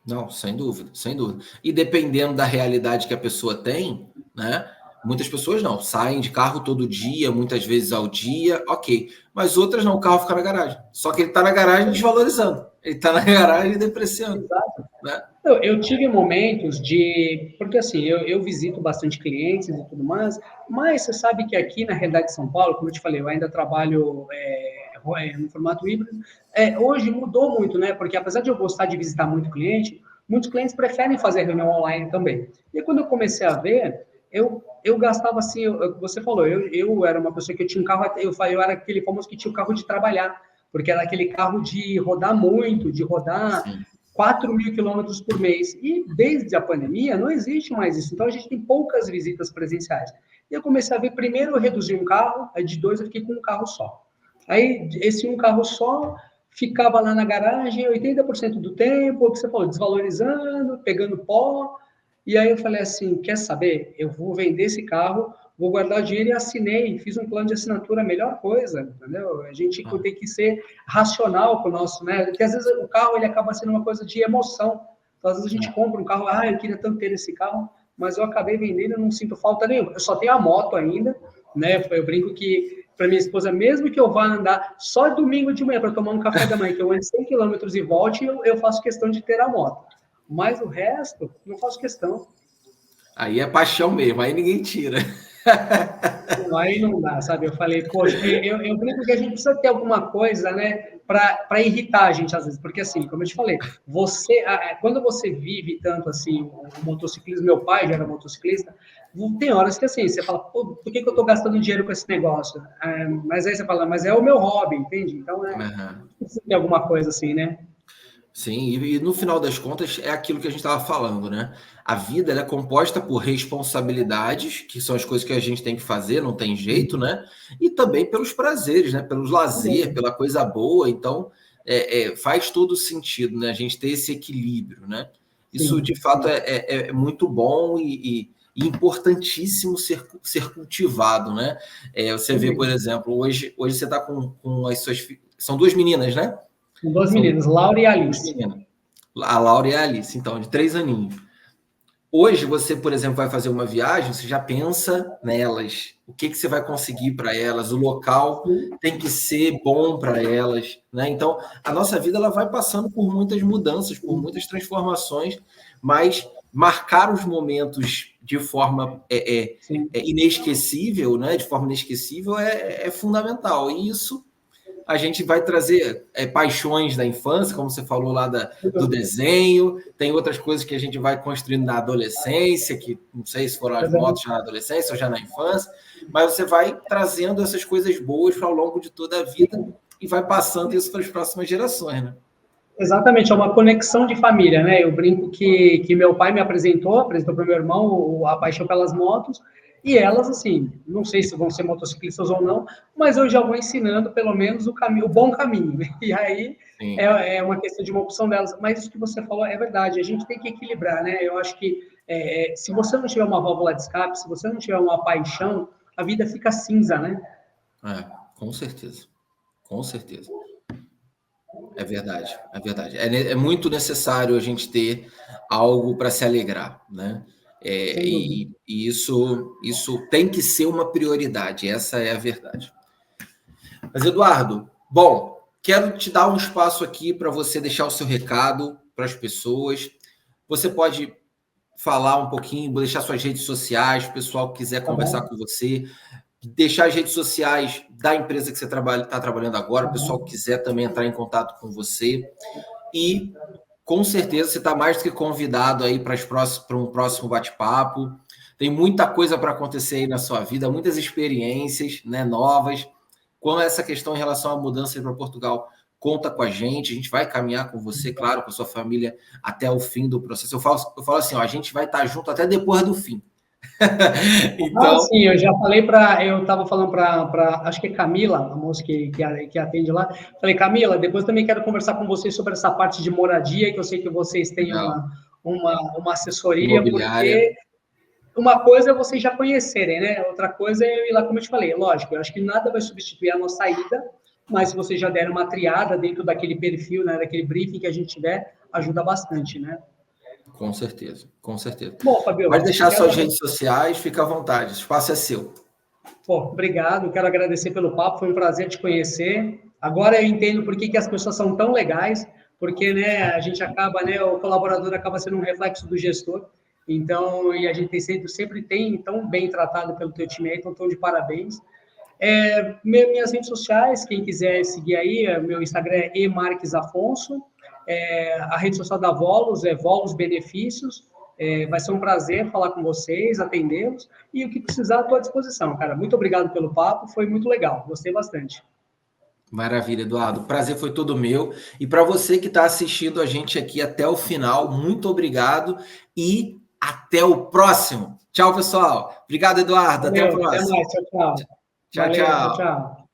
Não, sem dúvida, sem dúvida. E dependendo da realidade que a pessoa tem, né? Muitas pessoas não, saem de carro todo dia, muitas vezes ao dia, ok. Mas outras não, o carro fica na garagem. Só que ele está na garagem desvalorizando. Ele está na garagem depreciando. Exato. Né? Eu tive momentos de. Porque assim, eu visito bastante clientes e tudo mais, mas você sabe que aqui na realidade de São Paulo, como eu te falei, eu ainda trabalho no formato híbrido. Hoje mudou muito, né? Porque apesar de eu gostar de visitar muito cliente, muitos clientes preferem fazer reunião online também. E quando eu comecei a ver, eu gastava assim, você falou, eu era uma pessoa que eu tinha um carro, eu era aquele famoso que tinha o carro de trabalhar, porque era aquele carro de rodar muito, de rodar Sim. 4 mil quilômetros por mês. E desde a pandemia não existe mais isso. Então a gente tem poucas visitas presenciais. E eu comecei a ver, primeiro eu reduzi um carro, aí de dois eu fiquei com um carro só. Aí esse um carro só ficava lá na garagem 80% do tempo, o que você falou, desvalorizando, pegando pó. E aí eu falei assim, quer saber? Eu vou vender esse carro, vou guardar o dinheiro e assinei, fiz um plano de assinatura, a melhor coisa, entendeu? A gente tem que ser racional com o nosso, né? Porque às vezes o carro ele acaba sendo uma coisa de emoção. Então, às vezes a gente compra um carro, eu queria tanto ter esse carro, mas eu acabei vendendo e não sinto falta nenhuma. Eu só tenho a moto ainda, né? Eu brinco que para minha esposa, mesmo que eu vá andar só domingo de manhã para tomar um café da manhã, que eu ande 100 quilômetros e volte, eu faço questão de ter a moto. Mas o resto, não faço questão. Aí é paixão mesmo, aí ninguém tira. Aí não dá, sabe? Eu falei, poxa, eu brinco que a gente precisa ter alguma coisa, né, para irritar a gente às vezes, porque assim, como eu te falei, quando você vive tanto assim o motociclismo, meu pai já era motociclista, tem horas que assim, você fala, pô, por que eu estou gastando dinheiro com esse negócio? Mas aí você fala, mas é o meu hobby, entende? Então, Uhum. precisa ter alguma coisa assim, né? Sim, e no final das contas é aquilo que a gente estava falando, né? A vida ela é composta por responsabilidades, que são as coisas que a gente tem que fazer, não tem jeito, né? E também pelos prazeres, né? Pelos lazer, pela coisa boa. Então, faz todo sentido, né? A gente ter esse equilíbrio, né? Isso, Sim, de fato, é muito bom e importantíssimo ser cultivado, né? Você vê, por exemplo, hoje você está com as suas... São duas meninas, né? com duas São meninas, Laura e duas Alice. meninas. A Laura e a Alice, então, de 3 aninhos. Hoje, você, por exemplo, vai fazer uma viagem, você já pensa nelas. O que você vai conseguir para elas? O local Sim, tem que ser bom para elas. Né? Então, a nossa vida ela vai passando por muitas mudanças, por muitas transformações, mas marcar os momentos de forma sim. inesquecível, né? De forma inesquecível, é fundamental. E isso a gente vai trazer paixões da infância, como você falou lá do desenho, tem outras coisas que a gente vai construindo na adolescência, que não sei se foram as motos já na adolescência ou já na infância, mas você vai trazendo essas coisas boas ao longo de toda a vida e vai passando isso para as próximas gerações, né? Exatamente, é uma conexão de família, né? Eu brinco que meu pai me apresentou para o meu irmão a paixão pelas motos, e elas, assim, não sei se vão ser motociclistas ou não, mas eu já vou ensinando pelo menos o caminho, o bom caminho. E aí é uma questão de uma opção delas. Mas isso que você falou é verdade, a gente tem que equilibrar, né? Eu acho que se você não tiver uma válvula de escape, se você não tiver uma paixão, a vida fica cinza, né? Com certeza. Com certeza. É verdade, é verdade. É muito necessário a gente ter algo para se alegrar, né? E isso tem que ser uma prioridade, essa é a verdade. Mas, Eduardo, bom, quero te dar um espaço aqui para você deixar o seu recado para as pessoas. Você pode falar um pouquinho, deixar suas redes sociais, o pessoal que quiser conversar com você, deixar as redes sociais da empresa que você está trabalhando agora, o pessoal que quiser também entrar em contato com você. E, com certeza, você está mais do que convidado aí para um próximo bate-papo. Tem muita coisa para acontecer aí na sua vida, muitas experiências, né, novas. Com essa questão em relação à mudança para Portugal, conta com a gente vai caminhar com você, claro, com a sua família até o fim do processo. Eu falo assim, ó, a gente vai estar junto até depois do fim. Então, sim, eu já falei eu estava falando para, acho que é Camila, a moça que atende lá, falei, Camila, depois também quero conversar com vocês sobre essa parte de moradia, que eu sei que vocês têm uma assessoria, porque uma coisa é vocês já conhecerem, né? Outra coisa é eu ir lá, como eu te falei, lógico, eu acho que nada vai substituir a nossa ida, mas se vocês já deram uma triada dentro daquele perfil, né, daquele briefing que a gente tiver, ajuda bastante, né? Com certeza, com certeza. Bom, Fabio, pode deixar suas redes sociais, fica à vontade, o espaço é seu. Pô, obrigado, quero agradecer pelo papo, foi um prazer te conhecer. Agora eu entendo por que as pessoas são tão legais, porque, né, a gente acaba, né, o colaborador acaba sendo um reflexo do gestor, então, e a gente sempre tem tão bem tratado pelo teu time aí, então estão de parabéns. Minhas redes sociais, quem quiser seguir aí, meu Instagram é emarquesafonso, a rede social da Volos é Volos Benefícios. Vai ser um prazer falar com vocês, atendê-los, e o que precisar, estou à disposição, cara. Muito obrigado pelo papo, foi muito legal, gostei bastante. Maravilha, Eduardo. O prazer foi todo meu. E para você que está assistindo a gente aqui até o final, muito obrigado e até o próximo. Tchau, pessoal. Obrigado, Eduardo. Até a próxima. Até mais. Tchau, tchau. Tchau, Valeu, tchau. tchau.